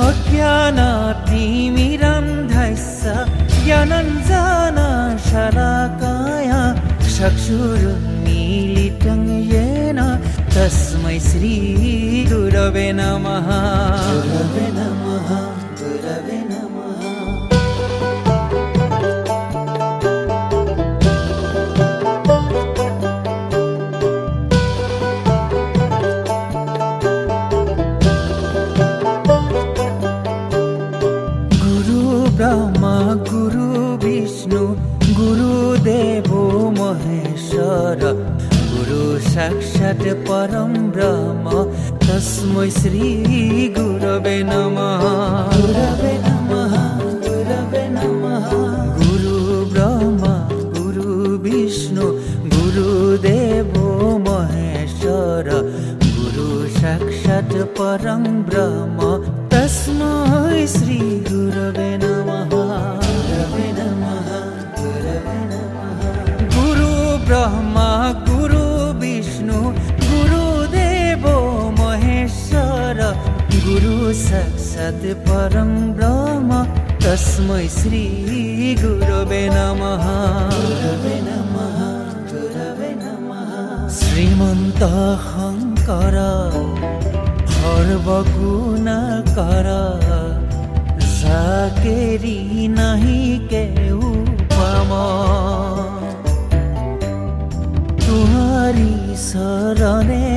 अज्ञानातिमिरन्धस्य ज्ञानञ्जना शलाकाया चक्षुरुन्मीलितं येन तस्मै श्रीगुरवे नमः। गुरवे नमः, गुरवे नमः। ब्रह्मा गुरु विष्णु गुरुदेवो महेश्वर गुरु साक्षात् परं ब्रह्म तस्मै श्री गुरवे नमः। गुरवे नमः, गुरवे नमः। गुरु ब्रह्मा गुरु विष्णु गुरुदेवो महेश्वर गुरु साक्षात् परं ब्रह्म तस्मै श्री गुरवे नमः। गुरवे नमः, गुरवे नमः। गुरु ब्रह्मा गुरु विष्णु गुरुदेवो महेश्वर गुरु साक्षात् परं ब्रह्म तस्मै श्री गुरवे नमः। गुरवे नमः, गुरवे नमः। श्रीमन्त शंकर সৰ্বগুণাকাৰ যাকেৰি নাহি কেউ পাম তোমাৰি চৰণে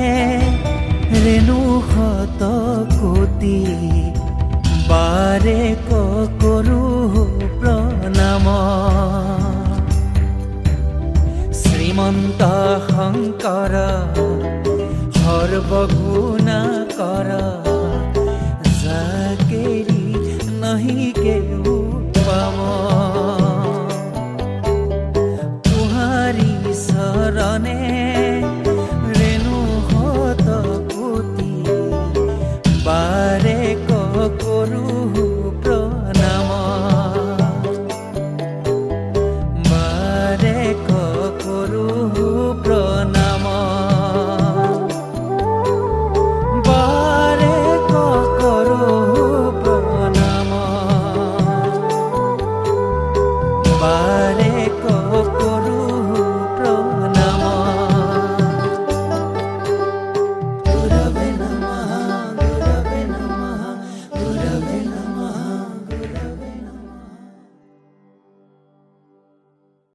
ৰেণু শত কোটি বাৰে কৰো প্ৰণাম। শ্ৰীমন্ত শংকৰ সৰ্বগুণাকাৰ